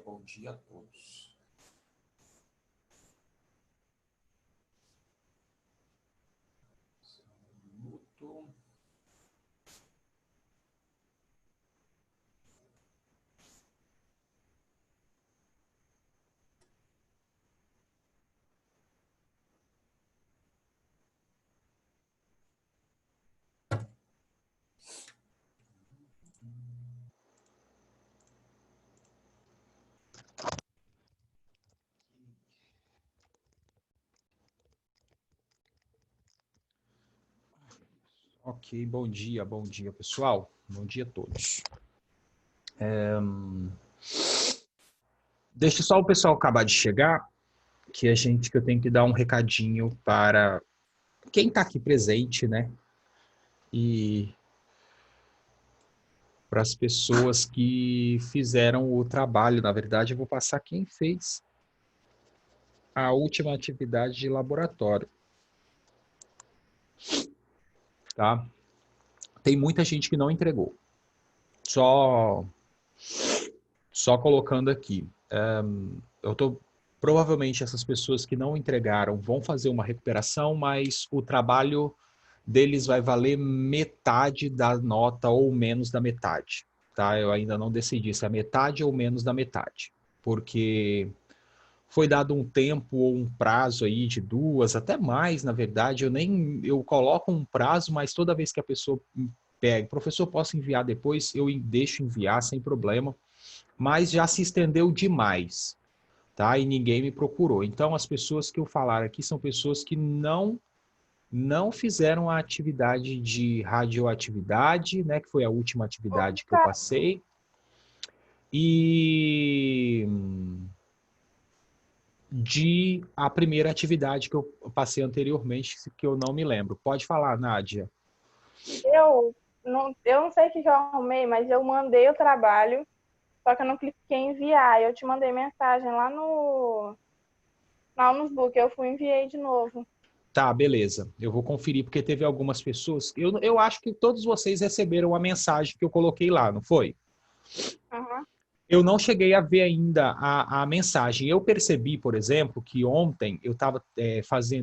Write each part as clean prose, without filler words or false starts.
Bom dia a todos. Só um minuto. Ok, bom dia, pessoal. Bom dia a todos. Deixa só o pessoal acabar de chegar, que eu tenho que dar um recadinho para quem está aqui presente, né? E para as pessoas que fizeram o trabalho. Na verdade, eu vou passar quem fez a última atividade de laboratório, tá? Tem muita gente que não entregou. Só colocando aqui. Provavelmente essas pessoas que não entregaram vão fazer uma recuperação, mas o trabalho deles vai valer metade da nota ou menos da metade, tá? Eu ainda não decidi se é metade ou menos da metade, porque foi dado um tempo ou um prazo aí de 2, até mais, na verdade, eu coloco um prazo, mas toda vez que a pessoa pega, professor, posso enviar depois, eu deixo enviar sem problema, mas já se estendeu demais, tá? E ninguém me procurou. Então, as pessoas que eu falar aqui são pessoas que não fizeram a atividade de radioatividade, né, que foi a última atividade que eu passei, e de a primeira atividade que eu passei anteriormente, que eu não me lembro. Pode falar, Nádia. Eu não sei o que eu arrumei, mas eu mandei o trabalho, só que eu não cliquei em enviar. Eu te mandei mensagem lá no book, eu fui e enviei de novo. Tá, beleza. Eu vou conferir, porque teve algumas pessoas. Eu acho que todos vocês receberam a mensagem que eu coloquei lá, não foi? Uhum. Eu não cheguei a ver ainda a mensagem. Eu percebi, por exemplo, que ontem eu estava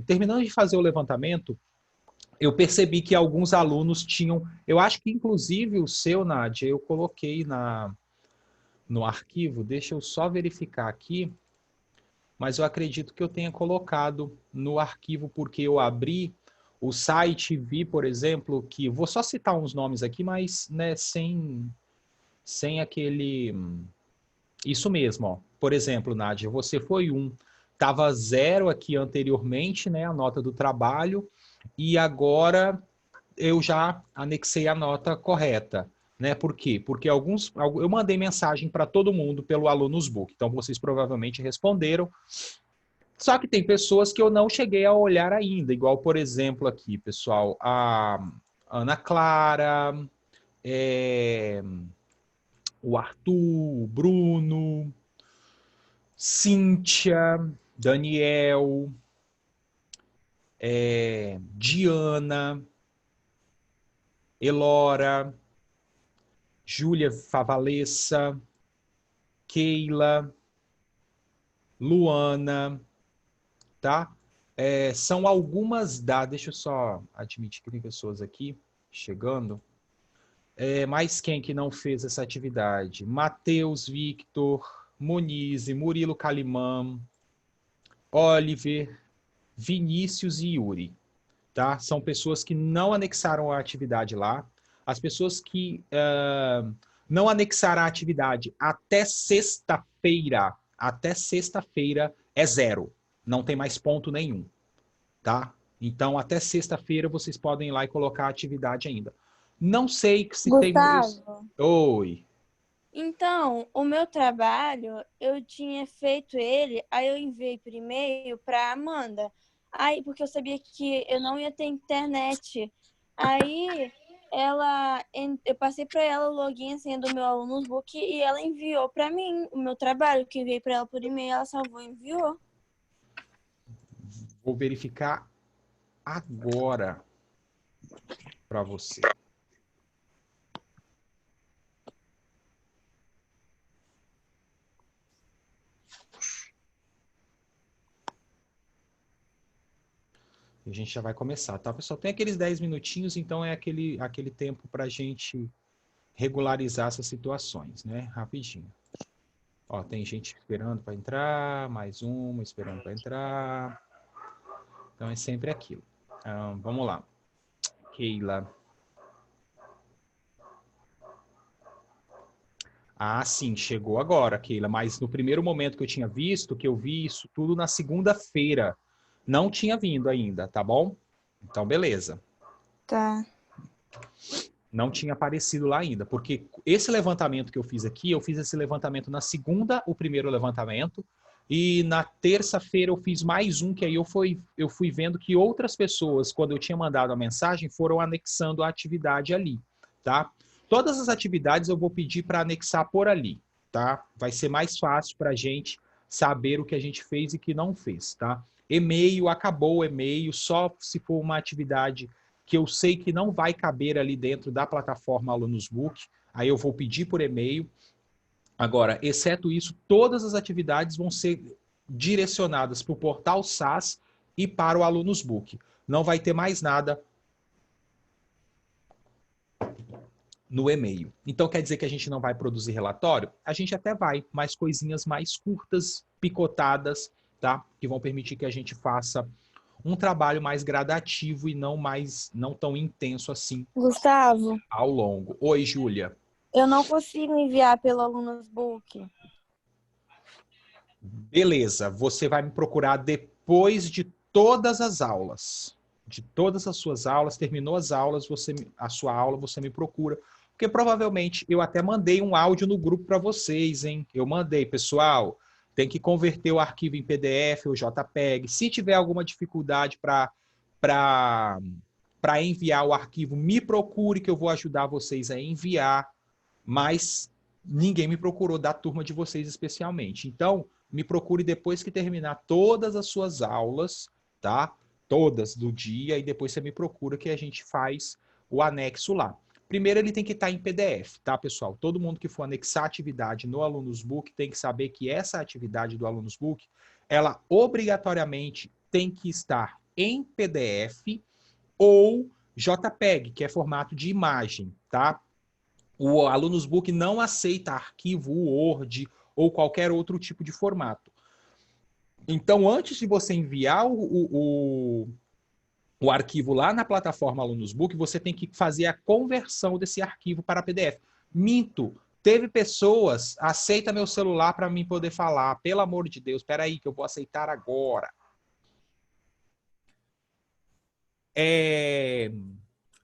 terminando de fazer o levantamento, eu percebi que alguns alunos tinham. Eu acho que, inclusive, o seu, Nádia, eu coloquei no arquivo. Deixa eu só verificar aqui. Mas eu acredito que eu tenha colocado no arquivo, porque eu abri o site e vi, por exemplo, que. Vou só citar uns nomes aqui, mas né, sem aquele. Isso mesmo, ó. Por exemplo, Nádia, você foi um. Estava 0 aqui anteriormente, né, a nota do trabalho, e agora eu já anexei a nota correta. Né? Por quê? Porque eu mandei mensagem para todo mundo pelo Alunos Book, então vocês provavelmente responderam. Só que tem pessoas que eu não cheguei a olhar ainda, igual, por exemplo, aqui, pessoal, a Ana Clara, o Arthur, o Bruno, Cíntia, Daniel, Diana, Elora, Júlia Favalessa, Keila, Luana, tá? São algumas deixa eu só admitir que tem pessoas aqui chegando. Mais quem que não fez essa atividade? Matheus, Victor, Monize, Murilo Calimã, Oliver, Vinícius e Yuri. Tá? São pessoas que não anexaram a atividade lá. As pessoas que não anexaram a atividade até sexta-feira é 0. Não tem mais ponto nenhum. Tá? Então, até sexta-feira vocês podem ir lá e colocar a atividade ainda. Não sei se tem... Gustavo, Oi. então, o meu trabalho, eu tinha feito ele, aí eu enviei por e-mail para Amanda. Aí, porque eu sabia que eu não ia ter internet. Aí, eu passei para ela o login assim, do meu Alunos Book e ela enviou para mim o meu trabalho, que eu enviei para ela por e-mail, ela salvou e enviou. Vou verificar agora para você. E a gente já vai começar, tá, pessoal? Tem aqueles 10 minutinhos, então é aquele tempo para a gente regularizar essas situações, né? Rapidinho. Ó, tem gente esperando para entrar, mais uma esperando para entrar. Então é sempre aquilo. Vamos lá. Keila. Ah, sim, chegou agora, Keila. Mas no primeiro momento que eu tinha visto, que eu vi isso tudo na segunda-feira. Não tinha vindo ainda, tá bom? Então, beleza. Tá. Não tinha aparecido lá ainda, porque esse levantamento que eu fiz aqui, eu fiz esse levantamento na segunda, o primeiro levantamento, e na terça-feira eu fiz mais um, que aí eu fui vendo que outras pessoas, quando eu tinha mandado a mensagem, foram anexando a atividade ali, tá? Todas as atividades eu vou pedir para anexar por ali, tá? Vai ser mais fácil para a gente saber o que a gente fez e que não fez, tá? E-mail, acabou o e-mail, só se for uma atividade que eu sei que não vai caber ali dentro da plataforma Alunos Book, aí eu vou pedir por e-mail. Agora, exceto isso, todas as atividades vão ser direcionadas para o portal SAS e para o Alunos Book. Não vai ter mais nada no e-mail. Então, quer dizer que a gente não vai produzir relatório? A gente até vai, mas coisinhas mais curtas, picotadas, tá? Que vão permitir que a gente faça um trabalho mais gradativo e não tão intenso assim Gustavo, ao longo. Oi, Júlia. eu não consigo enviar pelo Alunos Book. Beleza, você vai me procurar depois de todas as aulas. De todas as suas aulas, terminou as aulas, a sua aula, você me procura. Porque provavelmente eu até mandei um áudio no grupo para vocês, hein? Eu mandei, pessoal, tem que converter o arquivo em PDF ou JPEG. Se tiver alguma dificuldade para enviar o arquivo, me procure que eu vou ajudar vocês a enviar. Mas ninguém me procurou da turma de vocês especialmente. Então, me procure depois que terminar todas as suas aulas, tá? Todas do dia, e depois você me procura que a gente faz o anexo lá. Primeiro ele tem que estar em PDF, tá, pessoal? Todo mundo que for anexar atividade no Alunos Book tem que saber que essa atividade do Alunos Book, ela obrigatoriamente tem que estar em PDF ou JPEG, que é formato de imagem, tá? O Alunos Book não aceita arquivo Word ou qualquer outro tipo de formato. Então, antes de você enviar o arquivo lá na plataforma Alunos Book, você tem que fazer a conversão desse arquivo para PDF. Minto, teve pessoas, aceita meu celular para mim poder falar, pelo amor de Deus, espera aí que eu vou aceitar agora.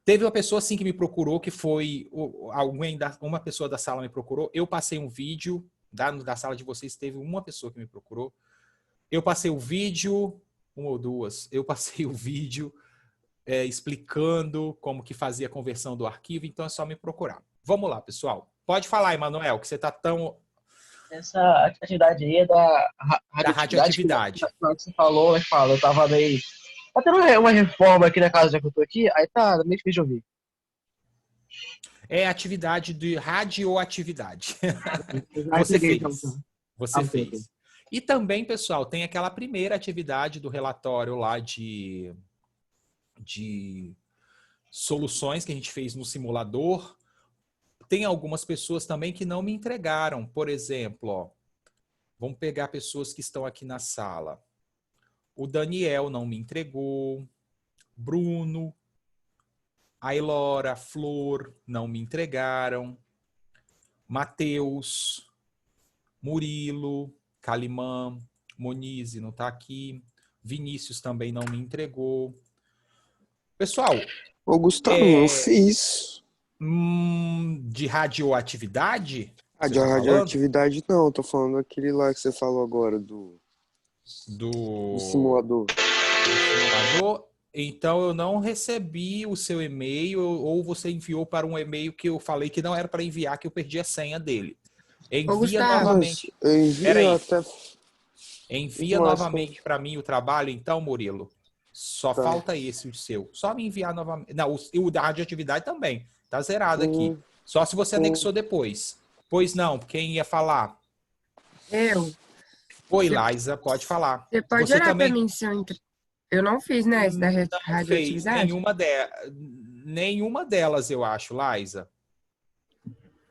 Teve uma pessoa assim que me procurou, que foi uma pessoa da sala me procurou. Eu passei um vídeo da sala de vocês, teve uma pessoa que me procurou. Eu passei o vídeo, uma ou duas, eu passei o vídeo explicando como que fazia a conversão do arquivo, então é só me procurar. Vamos lá, pessoal. Pode falar, Emanuel, que você está tão... Essa atividade aí é da radioatividade. Que você falou, eu tava meio... Tá tendo uma reforma aqui na casa já que eu tô aqui, aí tá meio difícil de ouvir. É atividade de radioatividade. Você fez. então. Você fez. E também, pessoal, tem aquela primeira atividade do relatório lá de soluções que a gente fez no simulador. Tem algumas pessoas também que não me entregaram. Por exemplo, ó, vamos pegar pessoas que estão aqui na sala. O Daniel não me entregou. Bruno, a Elora, a Flor não me entregaram. Matheus, Murilo, Calimã, Monize não está aqui. Vinícius também não me entregou. Pessoal... Ô, Gustavo, eu fiz. De radioatividade? De radioatividade não, tô falando aquele lá que você falou agora, do simulador. Simulador. Então, eu não recebi o seu e-mail ou você enviou para um e-mail que eu falei que não era para enviar, que eu perdi a senha dele. Envia Gustavo, novamente. Eu envio Peraí. até... Envia Nossa. novamente para mim o trabalho, então, Murilo. Só Tá. falta esse, o seu. Só me enviar novamente. Não, o da radioatividade também. Tá zerado aqui. Só se você anexou depois. Pois não, quem ia falar? eu. Oi, Liza, pode falar. Você pode Você olhar também pra mim se eu não fiz, né? Esse da não fez radioatividade. nenhuma delas, eu acho, Liza.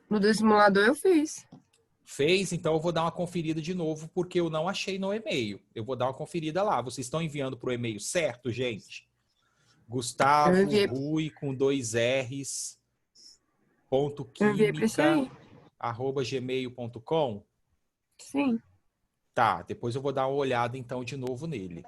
No do simulador eu fiz. Fez? Então eu vou dar uma conferida de novo, porque eu não achei no e-mail. Eu vou dar uma conferida lá. Vocês estão enviando para o e-mail certo, gente? Gustavo Eu enviei- Rui com 2 R's, ponto Eu enviei pra isso aí. química, arroba gmail.com. Sim, Tá, depois eu vou dar uma olhada então de novo nele,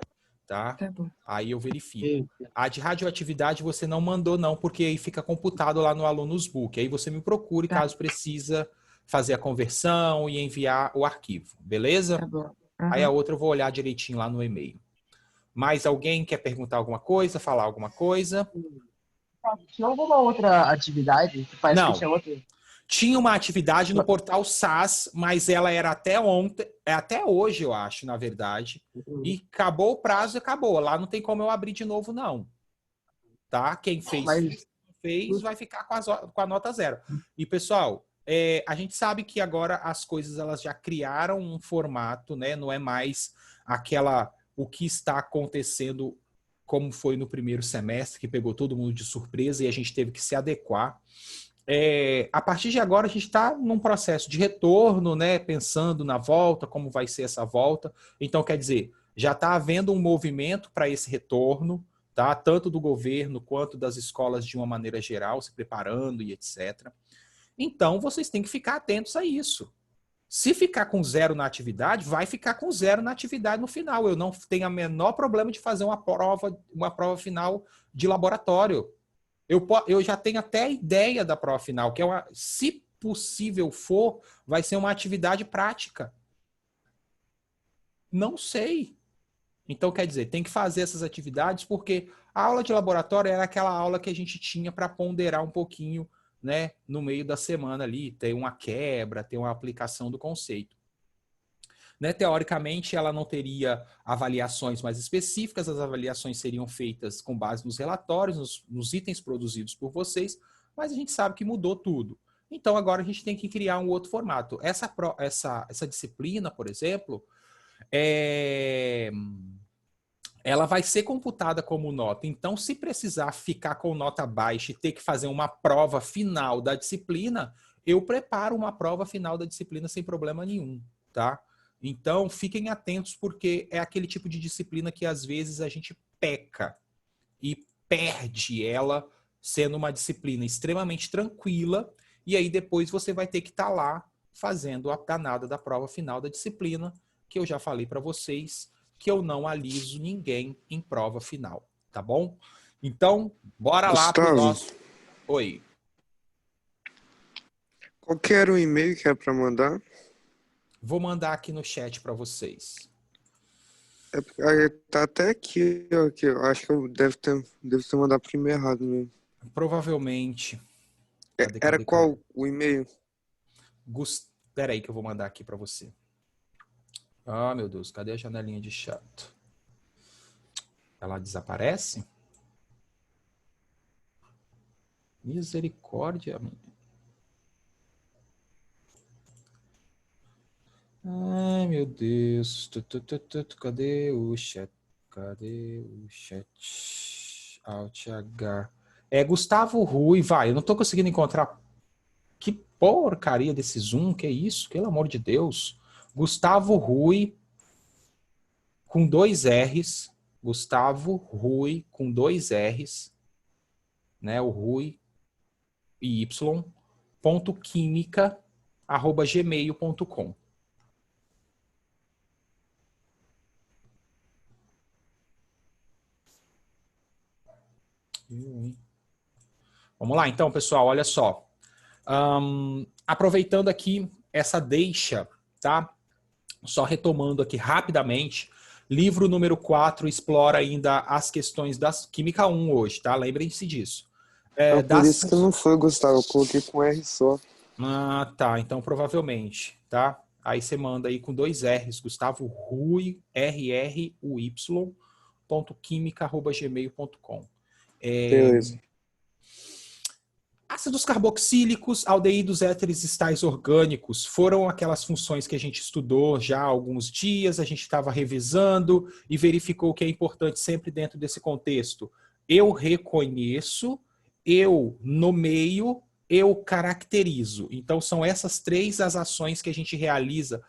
tá? tá bom. Aí eu verifico. A de radioatividade você não mandou não, porque aí fica computado lá no Alunos Book. Aí você me procure Tá. caso precisa fazer a conversão e enviar o arquivo, beleza? Tá bom. Aí a Aham. outra eu vou olhar direitinho lá no e-mail. Mais alguém quer perguntar alguma coisa, falar alguma coisa? Tinha alguma outra atividade que parece Não. que tinha outra? Tinha uma atividade no portal SAS, mas ela era até ontem, até hoje, eu acho, na verdade. E acabou o prazo e acabou. Lá não tem como eu abrir de novo, não. Tá? Quem fez, vai ficar com a nota 0. E, pessoal, a gente sabe que agora as coisas elas já criaram um formato, né? Não é mais o que está acontecendo como foi no primeiro semestre, que pegou todo mundo de surpresa e a gente teve que se adequar. A partir de agora, a gente está num processo de retorno, né? Pensando na volta, como vai ser essa volta. Então, quer dizer, já está havendo um movimento para esse retorno, tá? Tanto do governo quanto das escolas de uma maneira geral, se preparando e etc. Então, vocês têm que ficar atentos a isso. Se ficar com 0 na atividade, vai ficar com 0 na atividade no final. Eu não tenho o menor problema de fazer uma prova final de laboratório. Eu já tenho até a ideia da prova final, que se possível for, vai ser uma atividade prática. Não sei. Então, quer dizer, tem que fazer essas atividades, porque a aula de laboratório era aquela aula que a gente tinha para ponderar um pouquinho, né, no meio da semana ali, ter uma quebra, ter uma aplicação do conceito. Né, teoricamente, ela não teria avaliações mais específicas, as avaliações seriam feitas com base nos relatórios, nos itens produzidos por vocês, mas a gente sabe que mudou tudo. Então, agora a gente tem que criar um outro formato. Essa disciplina, por exemplo, ela vai ser computada como nota. Então, se precisar ficar com nota baixa e ter que fazer uma prova final da disciplina, eu preparo uma prova final da disciplina sem problema nenhum, tá? Então, fiquem atentos, porque é aquele tipo de disciplina que, às vezes, a gente peca e perde ela sendo uma disciplina extremamente tranquila, e aí depois você vai ter que estar lá fazendo a danada da prova final da disciplina, que eu já falei para vocês, que eu não aliso ninguém em prova final, tá bom? Então, bora lá pro nosso... Oi. Qual que era o e-mail que é para mandar? Vou mandar aqui no chat para vocês. Tá até aqui, ó, que eu acho que eu devo ter mandado pro e-mail errado mesmo. Provavelmente. Era qual o e-mail? Espera aí que eu vou mandar aqui para você. Ah, meu Deus, cadê a janelinha de chat? Ela desaparece? Misericórdia. Ai, meu Deus. Cadê o chat? Cadê o chat? Alt H. Gustavo Rui, vai. Eu não tô conseguindo encontrar. Que porcaria desse Zoom, que é isso? Pelo amor de Deus. Gustavo Rui com 2 R's. Gustavo Rui com 2 R's. Né? O Rui e Y. .química@gmail.com. Vamos lá, então, pessoal, olha só. Aproveitando aqui essa deixa, tá? Só retomando aqui rapidamente, Livro número 4 explora ainda as questões da Química 1 hoje, tá? Lembrem-se disso. É por isso que não foi, Gustavo. Eu coloquei com R só. Ah, tá. Então, provavelmente, tá? Aí você manda aí com 2 R's, Gustavo Rui, RRUY, .química@gmail.com. Beleza. Ácidos carboxílicos, aldeídos éteres estais orgânicos foram aquelas funções que a gente estudou já há alguns dias, a gente estava revisando e verificou que é importante sempre dentro desse contexto. Eu reconheço, eu nomeio, eu caracterizo. Então são essas 3 as ações que a gente realiza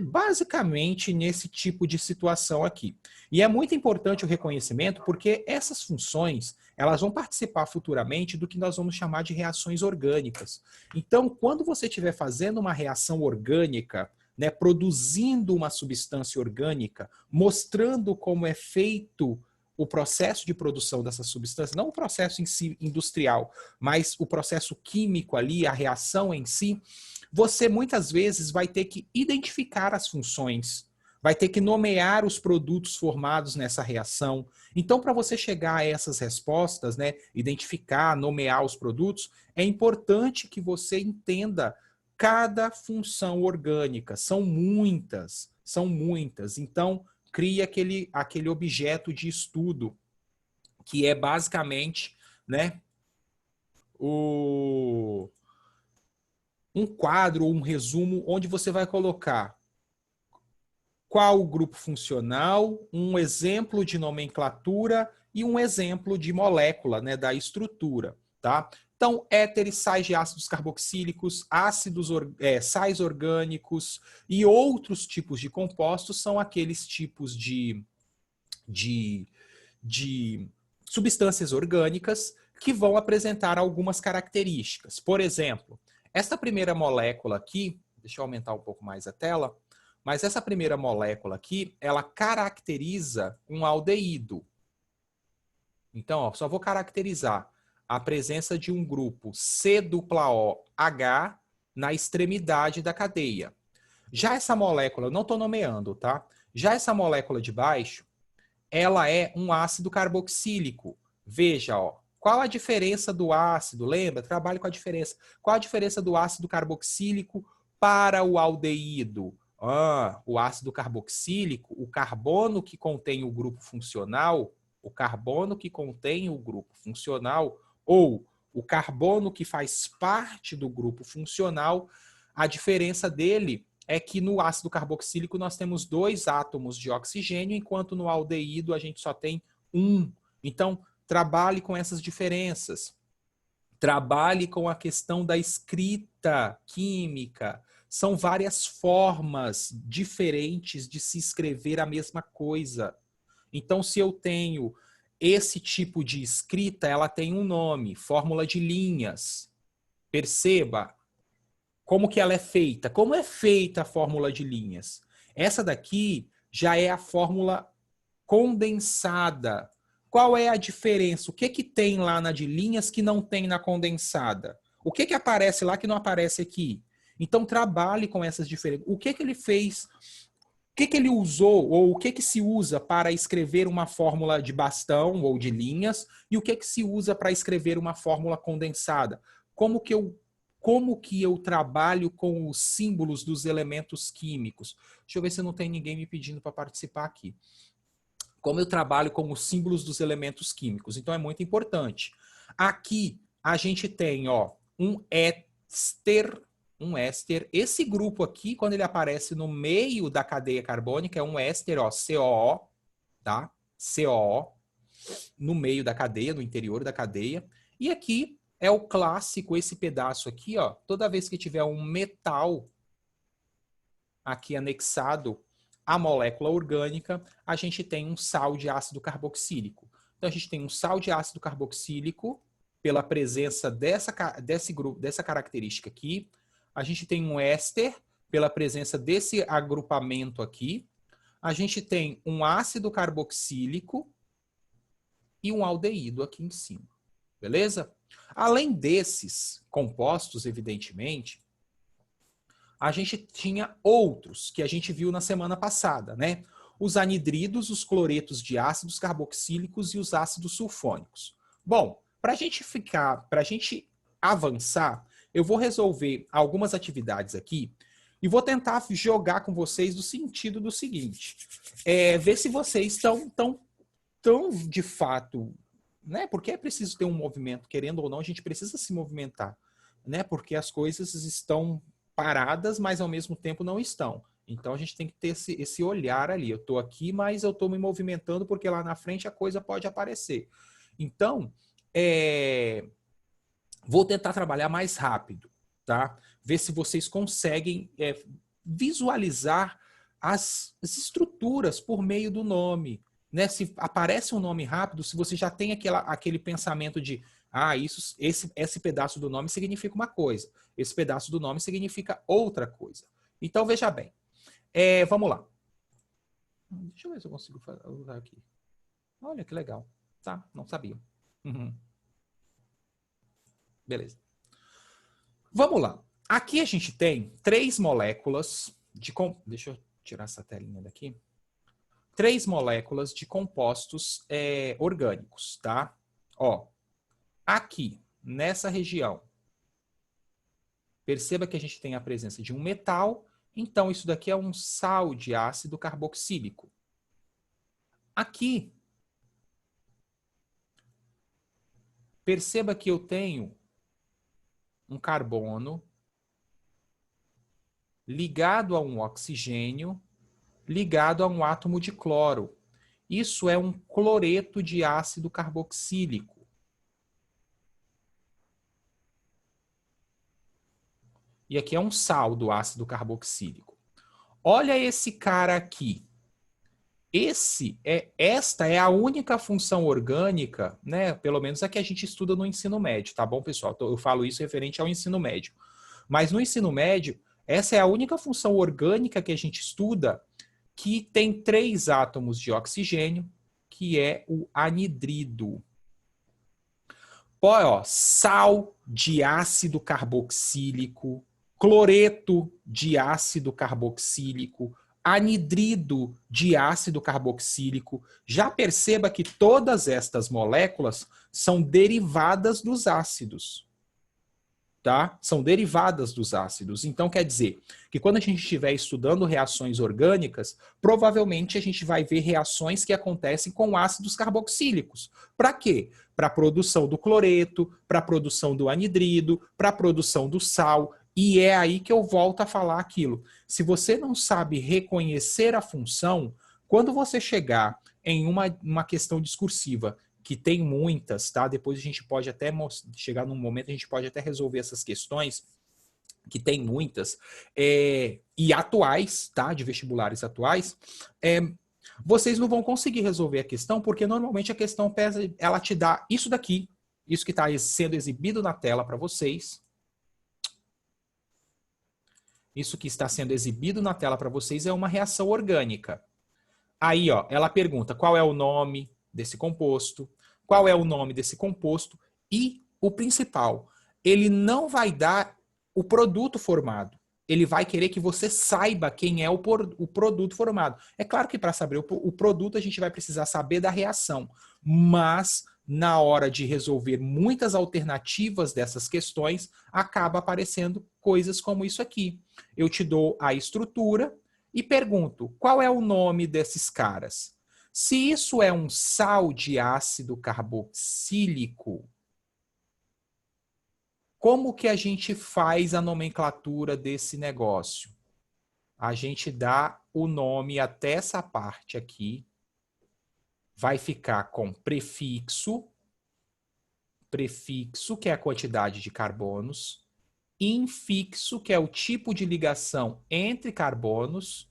basicamente nesse tipo de situação aqui. E é muito importante o reconhecimento porque essas funções elas vão participar futuramente do que nós vamos chamar de reações orgânicas. Então, quando você estiver fazendo uma reação orgânica, né, produzindo uma substância orgânica, mostrando como é feito o processo de produção dessa substância, não o processo em si industrial, mas o processo químico ali, a reação em si, você muitas vezes vai ter que identificar as funções, vai ter que nomear os produtos formados nessa reação. Então, para você chegar a essas respostas, né, identificar, nomear os produtos, é importante que você entenda cada função orgânica. São muitas, são muitas. Então, cria aquele objeto de estudo, que é basicamente, né, um quadro ou um resumo onde você vai colocar qual o grupo funcional, um exemplo de nomenclatura e um exemplo de molécula, né, da estrutura, tá? Então, éteres, sais de ácidos carboxílicos, sais orgânicos e outros tipos de compostos são aqueles tipos de substâncias orgânicas que vão apresentar algumas características. Por exemplo, esta primeira molécula aqui, deixa eu aumentar um pouco mais a tela, mas essa primeira molécula aqui, ela caracteriza um aldeído. Então, ó, só vou caracterizar a presença de um grupo C-OH na extremidade da cadeia. Já essa molécula, eu não estou nomeando, tá? Já essa molécula de baixo, ela é um ácido carboxílico. Veja, ó, qual a diferença do ácido? Lembra? Trabalhe com a diferença. Qual a diferença do ácido carboxílico para o aldeído? O ácido carboxílico, o carbono que contém o grupo funcional, ou o carbono que faz parte do grupo funcional, a diferença dele é que no ácido carboxílico nós temos 2 átomos de oxigênio, enquanto no aldeído a gente só tem 1. Então, trabalhe com essas diferenças. Trabalhe com a questão da escrita química. São várias formas diferentes de se escrever a mesma coisa. Então, se eu tenho esse tipo de escrita, ela tem um nome, fórmula de linhas. Perceba como que ela é feita. Como é feita a fórmula de linhas? Essa daqui já é a fórmula condensada. Qual é a diferença? O que que tem lá na de linhas que não tem na condensada? O que que aparece lá que não aparece aqui? Então, trabalhe com essas diferenças. O que que ele fez? O que que ele usou ou o que que se usa para escrever uma fórmula de bastão ou de linhas e o que que se usa para escrever uma fórmula condensada? Como que eu trabalho com os símbolos dos elementos químicos? Deixa eu ver se não tem ninguém me pedindo para participar aqui. Como eu trabalho com os símbolos dos elementos químicos. Então, é muito importante. Aqui, a gente tem ó, um éster. Esse grupo aqui, quando ele aparece no meio da cadeia carbônica, é um éster, ó, COO, tá? COO, no meio da cadeia, no interior da cadeia. E aqui é o clássico, esse pedaço aqui, ó. Toda vez que tiver um metal aqui anexado à molécula orgânica, a gente tem um sal de ácido carboxílico. Então, a gente tem um sal de ácido carboxílico pela presença desse grupo, dessa característica aqui. A gente tem um éster pela presença desse agrupamento aqui. A gente tem um ácido carboxílico e um aldeído aqui em cima. Beleza? Além desses compostos, evidentemente, a gente tinha outros que a gente viu na semana passada, né? os anidridos, os cloretos de ácidos carboxílicos e os ácidos sulfônicos. Bom, para a gente avançar, eu vou resolver algumas atividades aqui e vou tentar jogar com vocês no sentido do seguinte, ver se vocês estão de fato, né? Porque é preciso ter um movimento, querendo ou não, a gente precisa se movimentar, né? Porque as coisas estão paradas, mas ao mesmo tempo não estão. Então a gente tem que ter esse olhar ali. Eu estou aqui, mas eu estou me movimentando porque lá na frente a coisa pode aparecer. Então, vou tentar trabalhar mais rápido, tá? Ver se vocês conseguem visualizar as estruturas por meio do nome, né? Se aparece um nome rápido, se você já tem aquele pensamento de esse pedaço do nome significa uma coisa, esse pedaço do nome significa outra coisa. Então, veja bem. Vamos lá. Deixa eu ver se eu consigo usar aqui. Olha que legal. Tá, não sabia. Uhum. Beleza. Vamos lá. Aqui a gente tem 3 moléculas de... Deixa eu tirar essa telinha daqui. 3 moléculas de compostos orgânicos, tá? Ó, aqui, nessa região, perceba que a gente tem a presença de um metal. Então, isso daqui é um sal de ácido carboxílico. Aqui, perceba que eu tenho um carbono ligado a um oxigênio, ligado a um átomo de cloro. Isso é um cloreto de ácido carboxílico. E aqui é um sal do ácido carboxílico. Olha esse cara aqui. Esta é a única função orgânica, né? Pelo menos a que a gente estuda no ensino médio, tá bom, pessoal? Eu falo isso referente ao ensino médio. Mas no ensino médio, essa é a única função orgânica que a gente estuda que tem 3 átomos de oxigênio, que é o anidrido. Ó, sal de ácido carboxílico, cloreto de ácido carboxílico, anidrido de ácido carboxílico. Já perceba que todas estas moléculas são derivadas dos ácidos. Tá? São derivadas dos ácidos. Então, quer dizer que quando a gente estiver estudando reações orgânicas, provavelmente a gente vai ver reações que acontecem com ácidos carboxílicos. Para quê? Para a produção do cloreto, para a produção do anidrido, para a produção do sal. E é aí que eu volto a falar aquilo. Se você não sabe reconhecer a função, quando você chegar em uma questão discursiva, que tem muitas, tá? Depois a gente pode até chegar num momento, a gente pode até resolver essas questões, que tem muitas, e atuais, tá? De vestibulares atuais, vocês não vão conseguir resolver a questão, porque normalmente a questão ela te dá isso daqui, isso que está sendo exibido na tela para vocês. Isso que está sendo exibido na tela para vocês é uma reação orgânica. Aí, ó, ela pergunta qual é o nome desse composto, qual é o nome desse composto e o principal, ele não vai dar o produto formado. Ele vai querer que você saiba quem é o produto formado. É claro que para saber o produto a gente vai precisar saber da reação, mas na hora de resolver muitas alternativas dessas questões, acaba aparecendo coisas como isso aqui. Eu te dou a estrutura e pergunto, qual é o nome desses caras? Se isso é um sal de ácido carboxílico, como que a gente faz a nomenclatura desse negócio? A gente dá o nome até essa parte aqui, vai ficar com prefixo, que é a quantidade de carbonos, infixo, que é o tipo de ligação entre carbonos,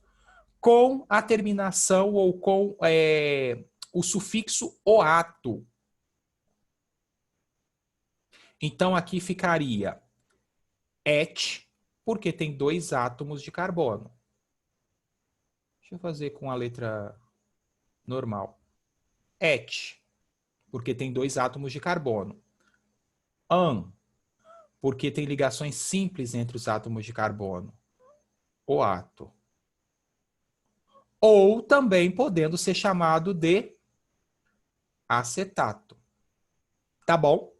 com a terminação ou com o sufixo oato. Então, aqui ficaria et, porque tem 2 átomos de carbono. Deixa eu fazer com a letra normal. Et, porque tem 2 átomos de carbono. An, porque tem ligações simples entre os átomos de carbono. Oato. ou também podendo ser chamado de acetato. Tá bom?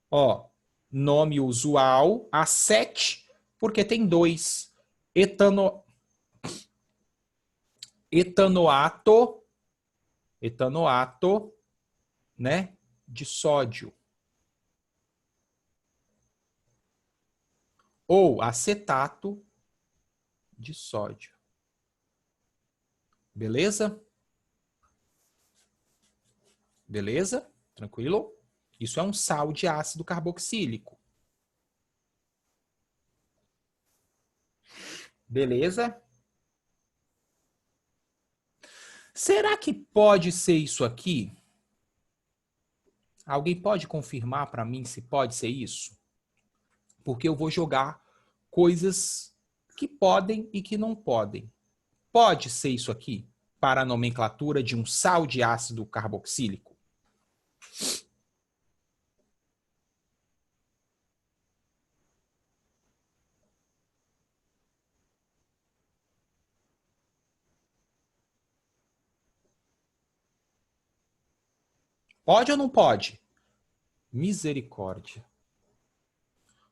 Ó, nome usual, acete, porque tem dois. Etanoato, né, de sódio. Ou acetato de sódio. Beleza? Beleza? Tranquilo? Isso é um sal de ácido carboxílico. Beleza? Será que pode ser isso aqui? Alguém pode confirmar para mim se pode ser isso? Porque eu vou jogar coisas que podem e que não podem. Pode ser isso aqui para a nomenclatura de um sal de ácido carboxílico? Pode ou não pode? Misericórdia.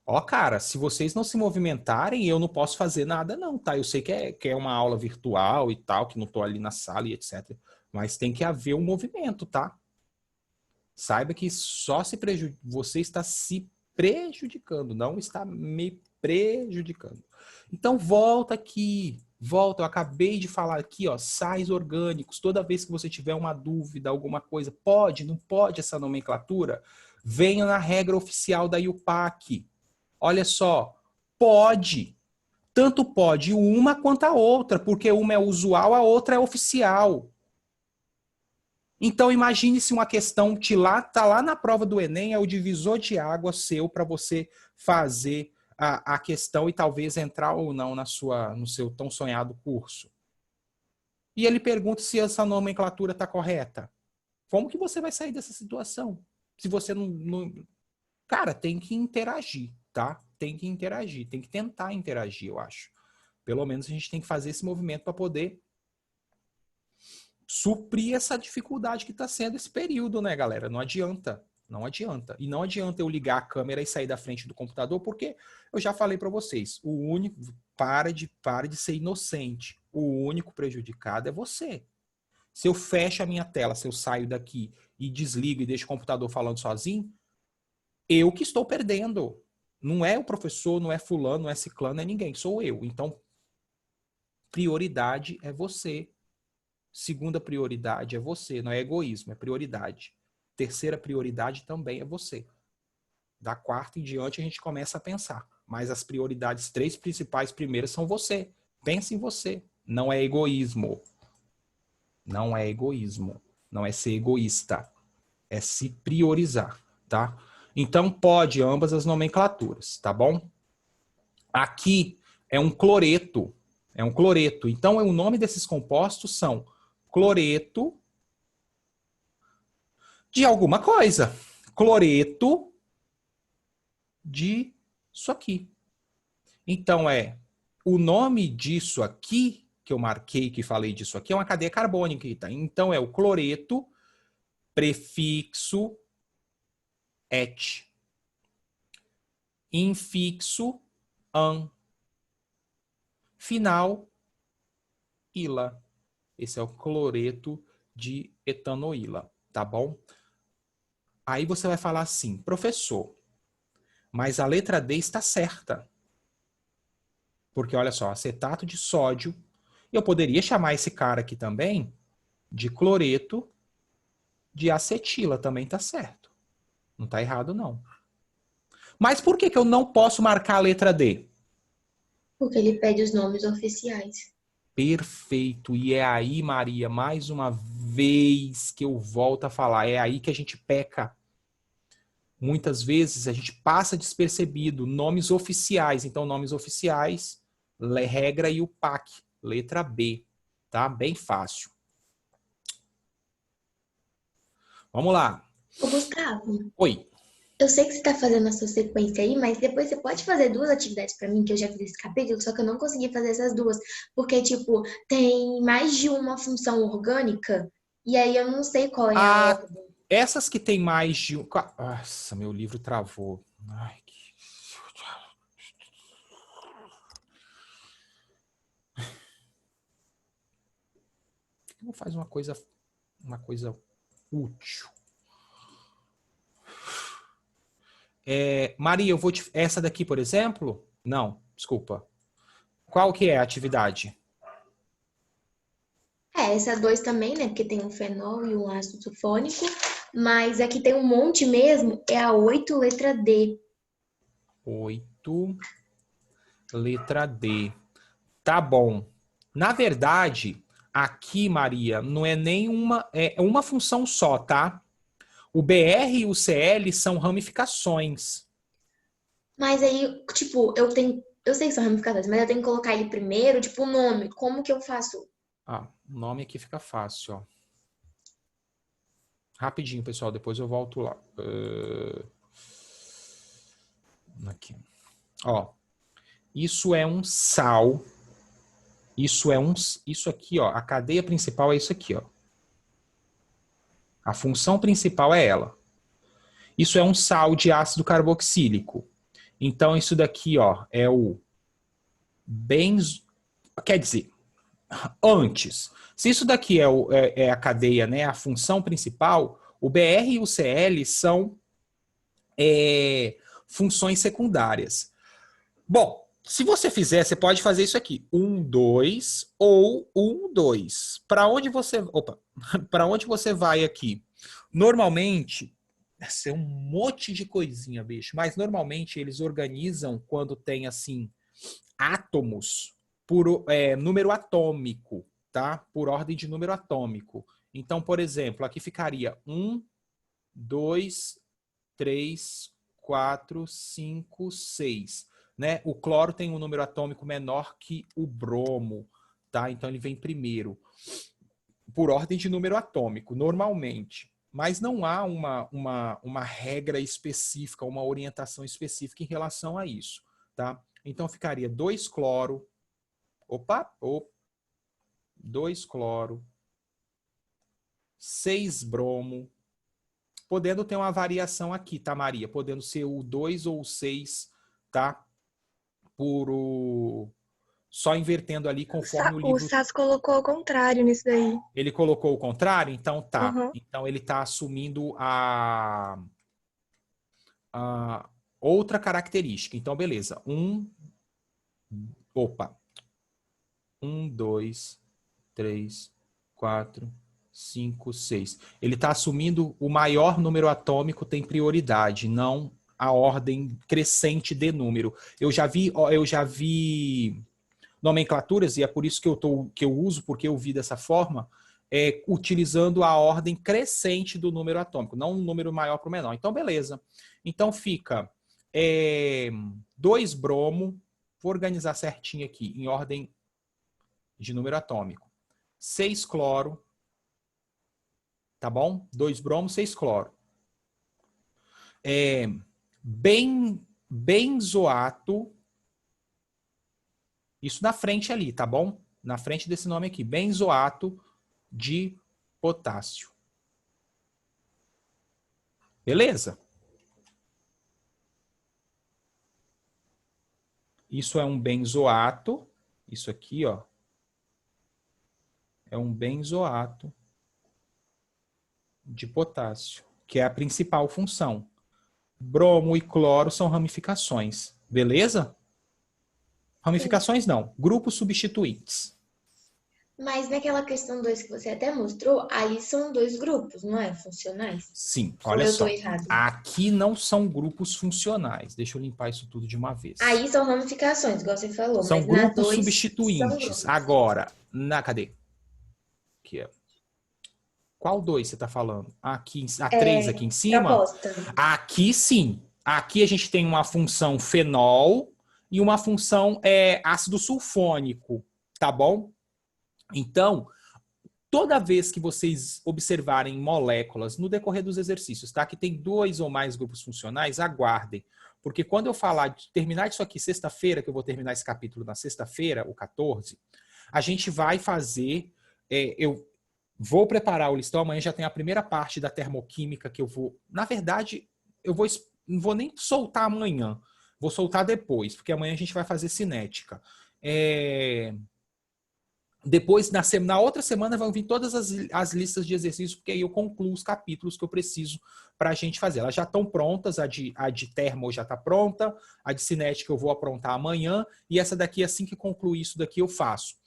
Ó, cara, se vocês não se movimentarem, eu não posso fazer nada não, tá? Eu sei que é uma aula virtual e tal, que não tô ali na sala e etc. Mas tem que haver um movimento, tá? Saiba que você está se prejudicando, não está me prejudicando. Então volta aqui, volta. Eu acabei de falar aqui, ó, sais orgânicos. Toda vez que você tiver uma dúvida, alguma coisa, pode, não pode essa nomenclatura, venha na regra oficial da IUPAC. Olha só, pode. Tanto pode uma quanto a outra, porque uma é usual, a outra é oficial. Então imagine se uma questão que tá lá na prova do Enem, é o divisor de água seu para você fazer a questão e talvez entrar ou não no seu tão sonhado curso. E ele pergunta se essa nomenclatura está correta. Como que você vai sair dessa situação? Se você não... Cara, tem que interagir, tá? Tem que interagir, tem que tentar interagir, eu acho. Pelo menos a gente tem que fazer esse movimento para poder suprir essa dificuldade que está sendo esse período, né, galera? Não adianta, não adianta. E não adianta eu ligar a câmera e sair da frente do computador, porque eu já falei para vocês, pare de ser inocente. O único prejudicado é você. Se eu fecho a minha tela, se eu saio daqui e desligo e deixo o computador falando sozinho, eu que estou perdendo. Não é o professor, não é fulano, não é ciclano, é ninguém, sou eu. Então, prioridade é você. Segunda prioridade é você, não é egoísmo, é prioridade. Terceira prioridade também é você. Da quarta em diante a gente começa a pensar. Mas as prioridades, 3 principais primeiras são você. Pense em você. Não é egoísmo. Não é egoísmo. Não é ser egoísta. É se priorizar, tá? Então pode ambas as nomenclaturas, tá bom? Aqui é um cloreto. É um cloreto. Então o nome desses compostos são cloreto de alguma coisa. Cloreto disso aqui. Então o nome disso aqui, que eu marquei, que falei disso aqui, é uma cadeia carbônica. Tá? Então é o cloreto, prefixo, et. Infixo, an. Final, ila. Esse é o cloreto de etanoíla, tá bom? Aí você vai falar assim, professor, mas a letra D está certa. Porque olha só, acetato de sódio, eu poderia chamar esse cara aqui também de cloreto de acetila, também está certo. Não está errado, não. Mas por que eu não posso marcar a letra D? Porque ele pede os nomes oficiais. Perfeito. E é aí, Maria, mais uma vez que eu volto a falar, é aí que a gente peca. Muitas vezes a gente passa despercebido nomes oficiais. Então, nomes oficiais, regra e o PAC, letra B, tá? Bem fácil. Vamos lá. Ô, Gustavo, Oi. Eu sei que você tá fazendo a sua sequência aí, mas depois você pode fazer duas atividades pra mim, que eu já fiz esse capítulo, só que eu não consegui fazer essas duas. Porque, tipo, tem mais de uma função orgânica, e aí eu não sei qual é a Ah, ordem. essas que tem mais de um... Nossa, meu livro travou. Ai, que... Eu vou fazer uma coisa útil. Maria, eu vou te... Essa daqui, por exemplo? Não, desculpa. Qual que é a atividade? Essas dois também, né? Porque tem um fenol e um ácido sulfônico. Mas aqui tem um monte mesmo, é a 8, letra D. 8, letra D. Tá bom. Na verdade, aqui, Maria, não é nenhuma... É uma função só, tá? O BR e o CL são ramificações. Mas aí, tipo, eu sei que são ramificações, mas eu tenho que colocar ele primeiro, tipo, o nome. Como que eu faço? Ah, o nome aqui fica fácil, ó. Rapidinho, pessoal, depois eu volto lá. Aqui. Ó, isso é um sal. Isso aqui, ó, a cadeia principal é isso aqui, ó. A função principal é ela. Isso é um sal de ácido carboxílico. Então, isso daqui, ó, é o Quer dizer, antes, se isso daqui é a cadeia, né, a função principal, o BR e o CL são funções secundárias. Bom, se você fizer, você pode fazer isso aqui. 1, 2 ou 1, 2. Para onde você vai aqui? Normalmente, é um monte de coisinha, bicho, mas normalmente eles organizam quando tem, assim, átomos por número atômico, tá? Por ordem de número atômico. Então, por exemplo, aqui ficaria 1, 2, 3, 4, 5, 6. Né? O cloro tem um número atômico menor que o bromo, tá? Então ele vem primeiro. Por ordem de número atômico, normalmente. Mas não há uma regra específica, uma orientação específica em relação a isso, tá? Então ficaria 2 cloro, 2 cloro, 6 bromo, podendo ter uma variação aqui, tá, Maria? Podendo ser o 2 ou o 6, tá? Só invertendo ali conforme o O livro... Sas colocou ao contrário nisso daí. Ele colocou o contrário? Então tá. Uhum. Então ele tá assumindo a outra característica. Então, beleza. 1, 2, 3, 4, 5, 6. Ele está assumindo o maior número atômico tem prioridade, não a ordem crescente de número. Eu já vi nomenclaturas, e é por isso que eu uso, porque eu vi dessa forma, utilizando a ordem crescente do número atômico, não um número maior para o menor. Então, beleza. Então fica 2 bromo, vou organizar certinho aqui, em ordem de número atômico. 6 cloro, tá bom? 2 bromo, 6 cloro. Benzoato, isso na frente ali, tá bom? Na frente desse nome aqui, benzoato de potássio. Beleza? Isso é um benzoato, isso aqui, ó, é um benzoato de potássio, que é a principal função. Bromo e cloro são ramificações, beleza? Ramificações não, grupos substituintes. Mas naquela questão 2 que você até mostrou, aí são 2 grupos, não é? Funcionais? Sim, Ou olha eu só. tô errado? Aqui não são grupos funcionais. Deixa eu limpar isso tudo de uma vez. Aí são ramificações, igual você falou, São mas na grupos 2 substituintes. são grupos. Agora, cadê? Aqui, ó. Qual 2 você está falando? Aqui, a 3 aqui em cima? Proposta. Aqui sim. Aqui a gente tem uma função fenol e uma função ácido sulfônico, tá bom? Então, Toda vez que vocês observarem moléculas no decorrer dos exercícios, tá? Que tem 2 ou mais grupos funcionais, aguardem. Porque quando eu falar de terminar isso aqui sexta-feira, que eu vou terminar esse capítulo na sexta-feira, o 14, a gente vai fazer... eu vou preparar o listão, amanhã já tem a primeira parte da termoquímica que eu vou... Na verdade, não vou nem soltar amanhã, vou soltar depois, porque amanhã a gente vai fazer cinética. Depois, na outra semana, vão vir todas as listas de exercícios, porque aí eu concluo os capítulos que eu preciso para a gente fazer. Elas já estão prontas, a de termo já está pronta, a de cinética eu vou aprontar amanhã, e essa daqui, assim que concluir isso daqui, eu faço.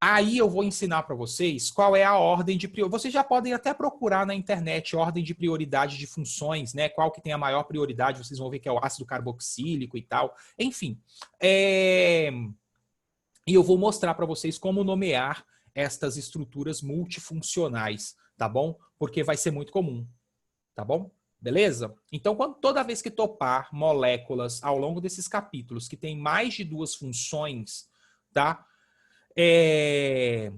Aí eu vou ensinar para vocês qual é a ordem de prioridade. Vocês já podem até procurar na internet ordem de prioridade de funções, né? Qual que tem a maior prioridade, vocês vão ver que é o ácido carboxílico e tal. Enfim, e eu vou mostrar para vocês como nomear estas estruturas multifuncionais, tá bom? Porque vai ser muito comum, tá bom? Beleza? Então, toda vez que topar moléculas ao longo desses capítulos que tem mais de 2 funções, tá?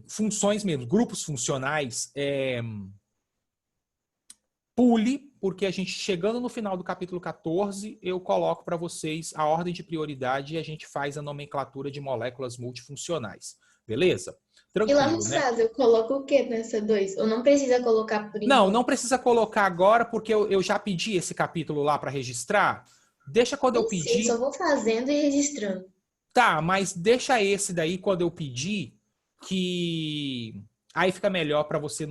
Funções mesmo, grupos funcionais, pule, porque a gente chegando no final do capítulo 14, eu coloco para vocês a ordem de prioridade e a gente faz a nomenclatura de moléculas multifuncionais. Beleza? Tranquilo, E lá no né? SAS, eu coloco o que nessa 2? Ou não precisa colocar por enquanto? Não precisa colocar agora, porque eu já pedi esse capítulo lá para registrar. Deixa quando eu Não sei, pedir. só vou fazendo e registrando. Tá, mas deixa esse daí quando eu pedir, que aí fica melhor para você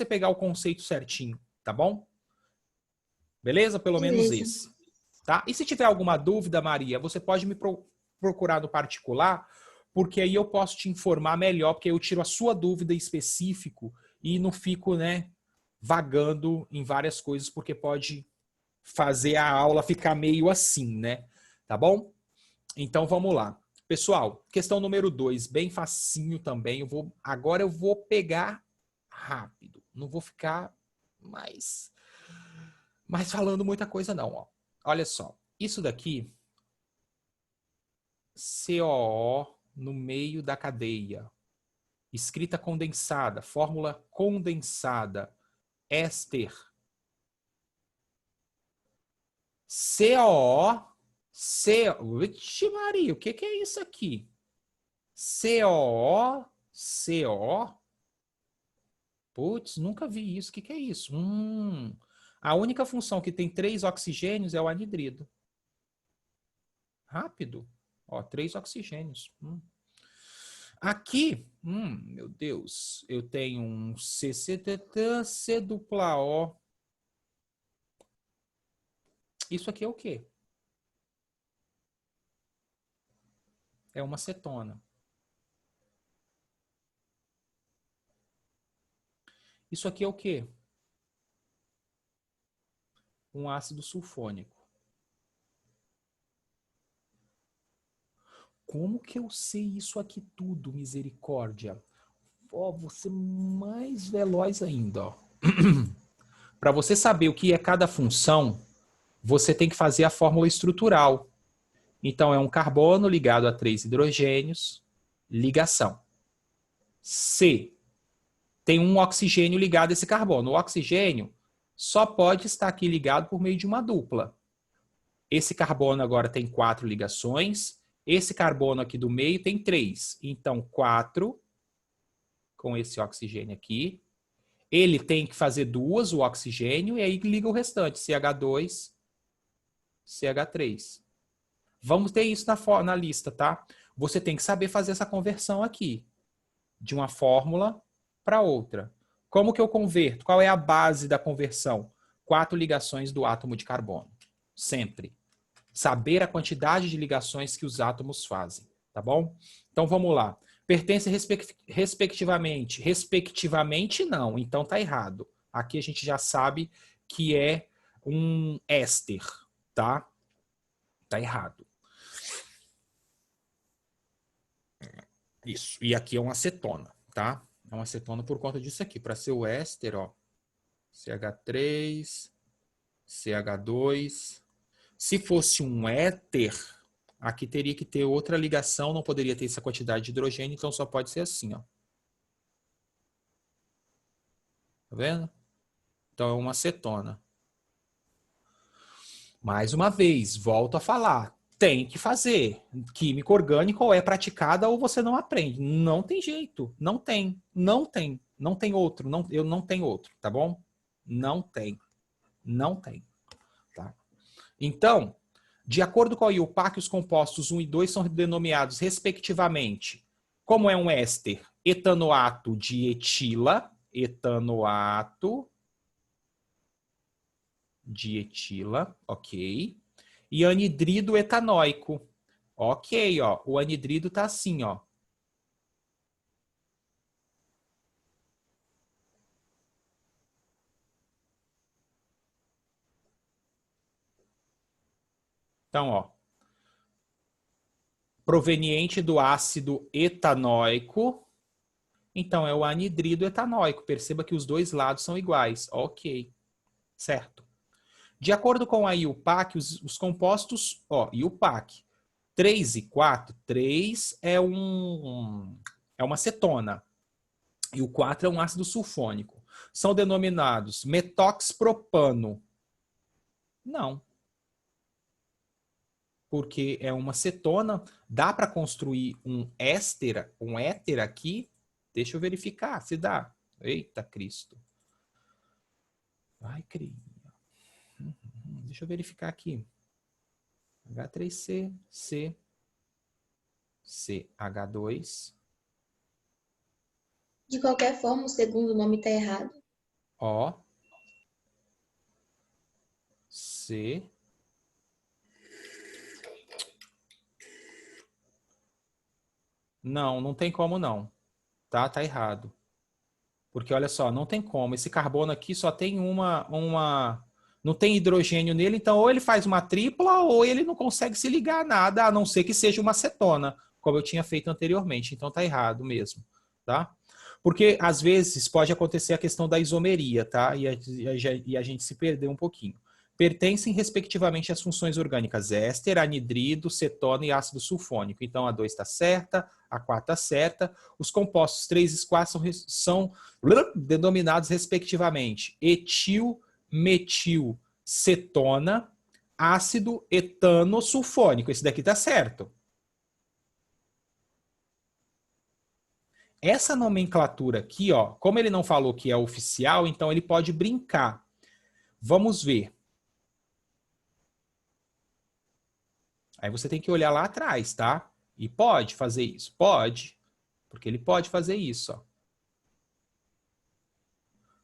pegar o conceito certinho, tá bom? Beleza? Pelo menos Beleza. esse. Tá? E se tiver alguma dúvida, Maria, você pode me procurar no particular, porque aí eu posso te informar melhor, porque eu tiro a sua dúvida específico e não fico, né, vagando em várias coisas, porque pode fazer a aula ficar meio assim, né? Tá bom? Então vamos lá. Pessoal, questão número 2, bem facinho também. Agora eu vou pegar rápido. Não vou ficar mais falando muita coisa não. Ó. Olha só. Isso daqui, COO no meio da cadeia. Escrita condensada, fórmula condensada. Éster. COO. Vixe Maria, o que é isso aqui? CO. Putz, nunca vi isso. O que é isso? A única função que tem 3 oxigênios é o anidrido. Rápido. Ó, 3 oxigênios. Aqui, meu Deus, eu tenho um CCTT, C dupla O. Isso aqui é o quê? É uma cetona. Isso aqui é o quê? Um ácido sulfônico. Como que eu sei isso aqui tudo, misericórdia? Ó, vou ser mais veloz ainda, ó. Para você saber o que é cada função, você tem que fazer a fórmula estrutural. Então, é um carbono ligado a 3 hidrogênios, ligação. C. Tem um oxigênio ligado a esse carbono. O oxigênio só pode estar aqui ligado por meio de uma dupla. Esse carbono agora tem 4 ligações. Esse carbono aqui do meio tem 3. Então, 4 com esse oxigênio aqui. Ele tem que fazer 2, o oxigênio, e aí liga o restante. CH2, CH3. Vamos ter isso na lista, tá? Você tem que saber fazer essa conversão aqui. De uma fórmula para outra. Como que eu converto? Qual é a base da conversão? 4 ligações do átomo de carbono. Sempre. Saber a quantidade de ligações que os átomos fazem. Tá bom? Então vamos lá. Pertence respectivamente. Respectivamente não. Então tá errado. Aqui a gente já sabe que é um éster. Tá? Tá errado. Isso. E aqui é uma acetona, tá? É uma acetona por conta disso aqui. Para ser o éster, ó. CH3, CH2. Se fosse um éter, aqui teria que ter outra ligação, não poderia ter essa quantidade de hidrogênio, então só pode ser assim, ó. Tá vendo? Então é uma acetona. Mais uma vez, volto a falar. Tem que fazer. Química orgânica ou é praticada ou você não aprende. Não tem jeito. Não tem. Não tem. Não tem outro. Não, eu não tenho outro, tá bom? Não tem. Não tem. Tá? Então, de acordo com a IUPAC, os compostos 1 e 2 são denominados, respectivamente, como é um éster, etanoato de etila, etanoato de etila, ok, e anidrido etanóico, ok, ó, o anidrido tá assim, ó. Então, ó, proveniente do ácido etanóico, então é o anidrido etanóico. Perceba que os dois lados são iguais, ok, certo. De acordo com a IUPAC, os compostos, ó, IUPAC 3 e 4, 3 é uma acetona e o 4 é um ácido sulfônico. São denominados metoxpropano. Não. Porque é uma acetona, dá para construir um éter aqui. Deixa eu verificar se dá. Eita, Cristo. Ai, cria. Deixa eu verificar aqui. H3C, C, CH2. De qualquer forma, o segundo nome está errado. O, C, não tem como não. Tá errado. Porque olha só, não tem como. Esse carbono aqui só tem não tem hidrogênio nele, então ou ele faz uma tripla ou ele não consegue se ligar a nada, a não ser que seja uma acetona, como eu tinha feito anteriormente. Então tá errado mesmo, tá? Porque às vezes pode acontecer a questão da isomeria, tá? E a gente se perdeu um pouquinho. Pertencem respectivamente às funções orgânicas éster, anidrido, cetona e ácido sulfônico. Então a 2 está certa, a 4 está certa. Os compostos 3 e 4 são denominados respectivamente etil, metil, cetona, ácido etanosulfônico. Esse daqui está certo. Essa nomenclatura aqui, ó, como ele não falou que é oficial, então ele pode brincar. Vamos ver. Aí você tem que olhar lá atrás, tá? E pode fazer isso? Pode. Porque ele pode fazer isso, ó.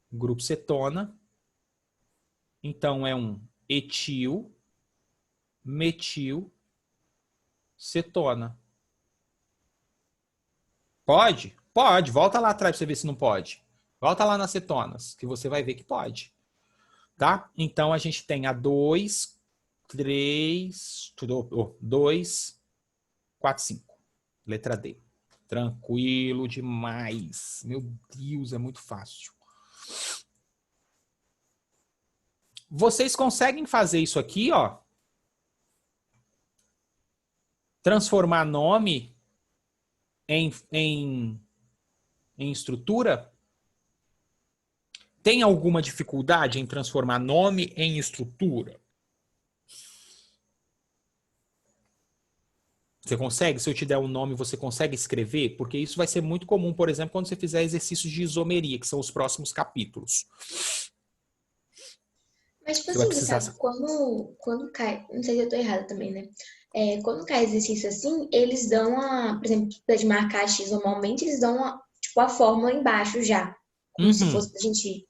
Grupo cetona. Então é um etil, metil, cetona. Pode? Pode. Volta lá atrás para você ver se não pode. Volta lá nas cetonas, que você vai ver que pode. Tá? Então a gente tem a 2, 3, 2, 4, 5. Letra D. Tranquilo demais. Meu Deus, é muito fácil. Vocês conseguem fazer isso aqui, ó? Transformar nome em estrutura? Tem alguma dificuldade em transformar nome em estrutura? Você consegue? Se eu te der um nome, você consegue escrever? Porque isso vai ser muito comum, por exemplo, quando você fizer exercícios de isomeria, que são os próximos capítulos. Mas, tipo Você vai assim, precisar... Gustavo, quando cai, não sei se eu tô errada também, né? Quando cai exercício assim, eles dão por exemplo, para desmarcar X normalmente, eles dão tipo, a fórmula embaixo já. Como se fosse pra gente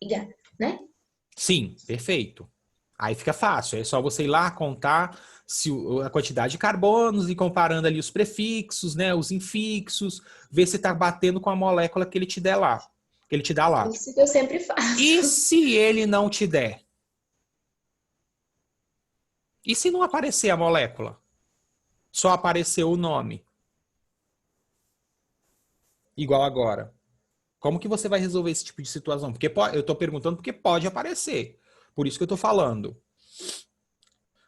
ligar, né? Sim, perfeito. Aí fica fácil, é só você ir lá contar a quantidade de carbonos e comparando ali os prefixos, né, os infixos, ver se está batendo com a molécula que ele te der lá, que ele te dá lá. Isso que eu sempre faço. E se ele não te der? E se não aparecer a molécula? Só apareceu o nome. Igual agora. Como que você vai resolver esse tipo de situação? Porque eu estou perguntando porque pode aparecer. Por isso que eu estou falando.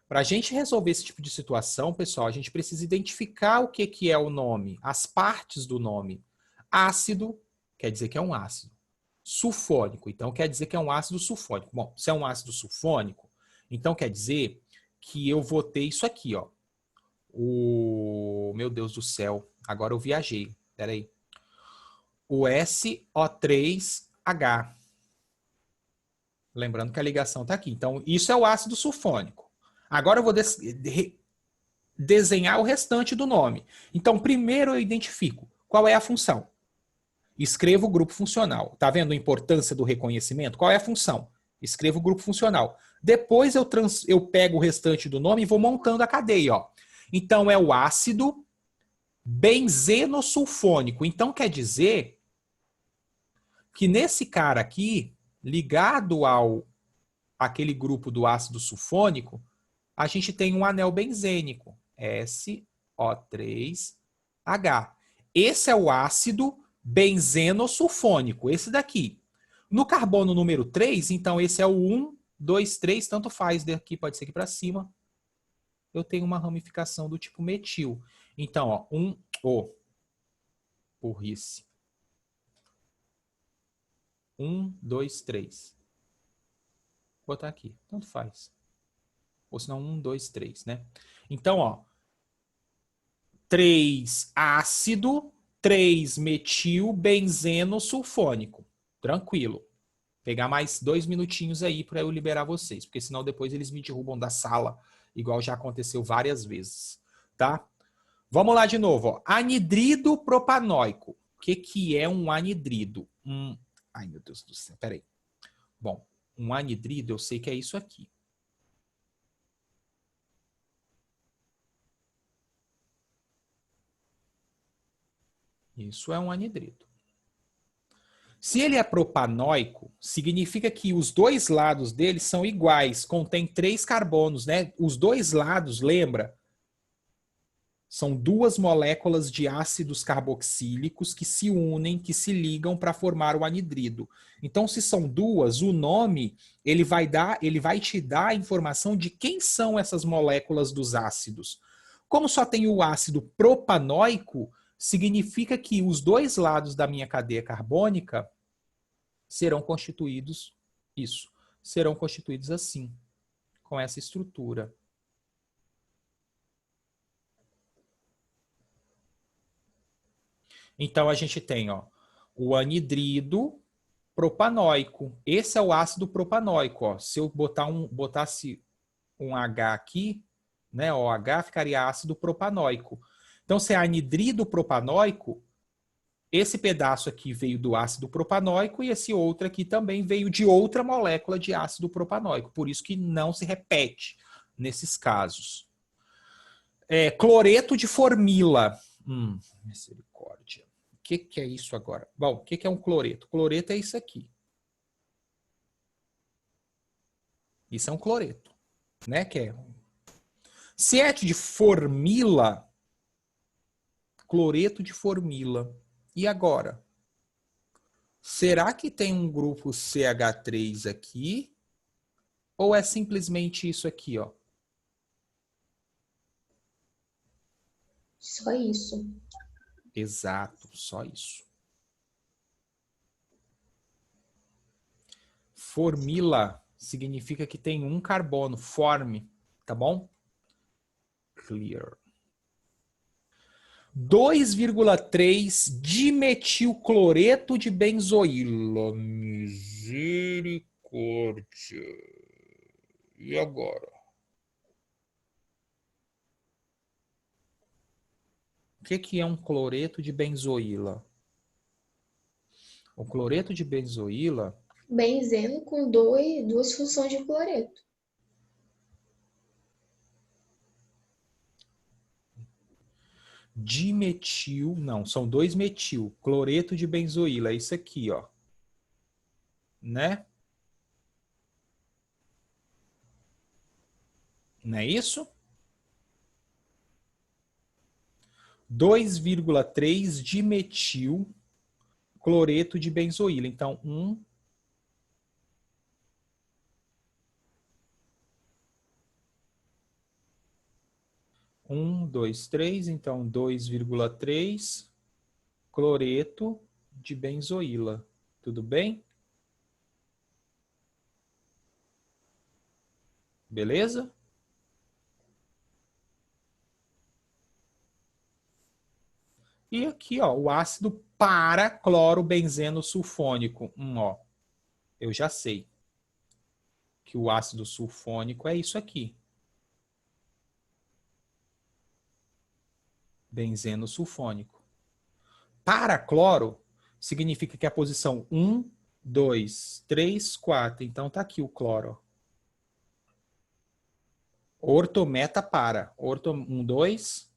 Para a gente resolver esse tipo de situação, pessoal, a gente precisa identificar o que é o nome, as partes do nome. Ácido quer dizer que é um ácido. sulfônico. Então, quer dizer que é um ácido sulfônico. Bom, se é um ácido sulfônico, então quer dizer que eu vou ter isso aqui, ó. Meu Deus do céu, agora eu viajei. Espera aí. O SO3H. Lembrando que a ligação está aqui. Então, isso é o ácido sulfônico. Agora eu vou desenhar o restante do nome. Então, primeiro eu identifico qual é a função. Escrevo o grupo funcional. Tá vendo a importância do reconhecimento? Qual é a função? Escrevo o grupo funcional. Depois eu pego o restante do nome e vou montando a cadeia, ó. Então, é o ácido benzenosulfônico. Então, quer dizer que nesse cara aqui, ligado àquele grupo do ácido sulfônico, a gente tem um anel benzênico, SO3H. Esse é o ácido benzenosulfônico, esse daqui. No carbono número 3, então esse é o 1, 2, 3, tanto faz, daqui pode ser aqui para cima. Eu tenho uma ramificação do tipo metil. Então, ó, burrice. 1, 2, 3. Vou botar aqui, tanto faz. Ou senão 1, 2, 3, né? Então, ó, 3 ácido, 3 metil, benzeno, sulfônico. Tranquilo. Pegar mais 2 minutinhos aí para eu liberar vocês, porque senão depois eles me derrubam da sala, igual já aconteceu várias vezes, tá? Vamos lá de novo, ó. Anidrido propanóico. O que é um anidrido? Ai, meu Deus do céu, peraí. Bom, um anidrido eu sei que é isso aqui. Isso é um anidrido. Se ele é propanóico, significa que os dois lados dele são iguais, contém 3 carbonos, né? Os dois lados, lembra? São 2 moléculas de ácidos carboxílicos que se unem, que se ligam para formar o anidrido. Então, se são 2, o nome ele vai te dar a informação de quem são essas moléculas dos ácidos. Como só tem o ácido propanóico, significa que os dois lados da minha cadeia carbônica serão constituídos assim, com essa estrutura. Então, a gente tem, ó, o anidrido propanóico. Esse é o ácido propanóico, ó. Se eu botasse um H aqui, né, OH, ficaria ácido propanóico. Então, se é anidrido propanóico, esse pedaço aqui veio do ácido propanóico e esse outro aqui também veio de outra molécula de ácido propanóico. Por isso que não se repete nesses casos. Cloreto de formila. Misericórdia. O que é isso agora? Bom, o que é um cloreto? Cloreto é isso aqui. Isso é um cloreto, né? Se é de formila, cloreto de formila. E agora? Será que tem um grupo CH3 aqui? Ou é simplesmente isso aqui, ó? Só isso. Exato, só isso. Formila significa que tem um carbono, forme, tá bom? Clear. 2,3 dimetilcloreto de benzoíla. Misericórdia. E agora? O que é um cloreto de benzoíla? O cloreto de benzoíla... Benzeno com duas funções de cloreto. Dimetil, não, são 2 metil, cloreto de benzoíla, é isso aqui, ó. Né? Não é isso? 2,3 dimetil cloreto de benzoíla. Então, 1, 2, 3, então 2,3 cloreto de benzoíla. Tudo bem? Beleza? E aqui, ó, o ácido para-clorobenzeno sulfônico. Ó, eu já sei que o ácido sulfônico é isso aqui. Benzeno sulfônico. Para-cloro significa que a posição 1, 2, 3, 4. Então tá aqui o cloro. Orto, meta, para. Orto 1, 2,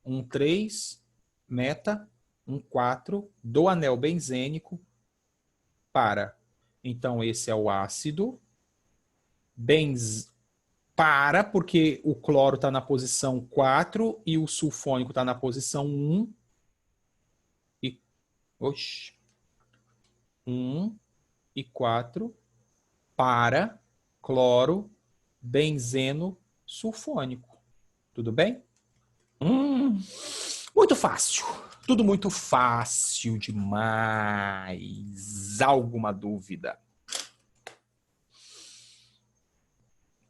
1, 3, meta, 1, 4, do anel benzênico, para. Então esse é o ácido. Para, porque o cloro está na posição 4 e o sulfônico está na posição 1. E, 1 e 4. Para, cloro, benzeno, sulfônico. Tudo bem? Muito fácil. Tudo muito fácil demais. Alguma dúvida?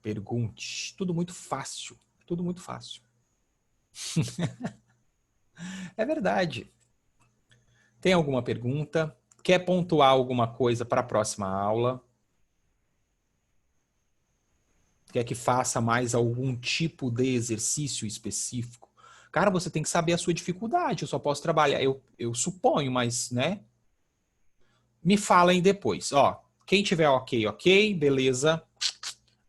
Pergunte. Tudo muito fácil. Tudo muito fácil. É verdade. Tem alguma pergunta? Quer pontuar alguma coisa para a próxima aula? Quer que faça mais algum tipo de exercício específico? Cara, você tem que saber a sua dificuldade. Eu só posso trabalhar. Eu suponho, mas, né? Me falem depois. Ó, quem tiver ok, beleza.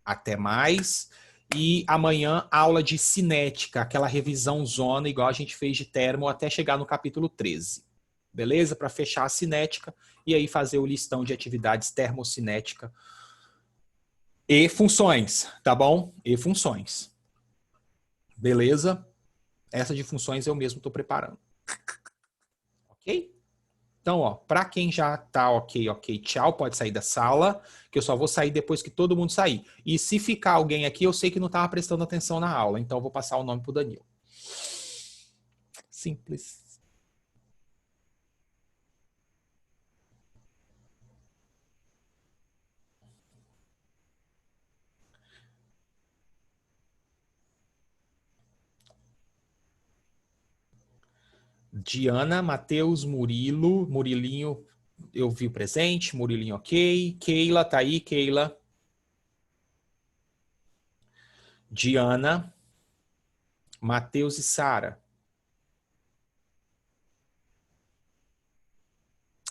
Até mais. E amanhã, aula de cinética, aquela revisão zona, igual a gente fez de termo, até chegar no capítulo 13. Beleza? Para fechar a cinética e aí fazer o listão de atividades termocinética e funções, tá bom? E funções. Beleza? Essa de funções eu mesmo estou preparando. Ok? Então, ó, para quem já tá ok, tchau, pode sair da sala, que eu só vou sair depois que todo mundo sair. E se ficar alguém aqui, eu sei que não estava prestando atenção na aula, então eu vou passar o nome pro Danilo. Simples. Diana, Matheus, Murilo, Murilinho, eu vi o presente, Murilinho ok, Keila, tá aí, Keila. Diana, Matheus e Sara.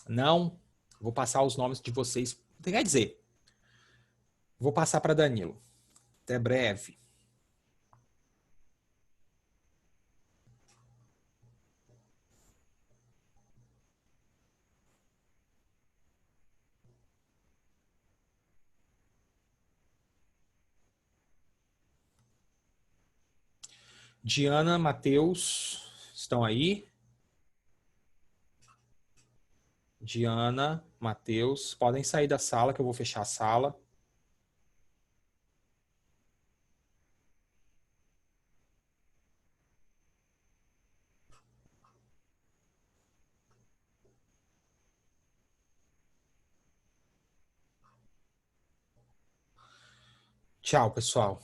Não, vou passar os nomes de vocês, quer dizer, vou passar para Danilo. Até breve. Diana, Matheus, estão aí? Diana, Matheus, podem sair da sala que eu vou fechar a sala. Tchau, pessoal.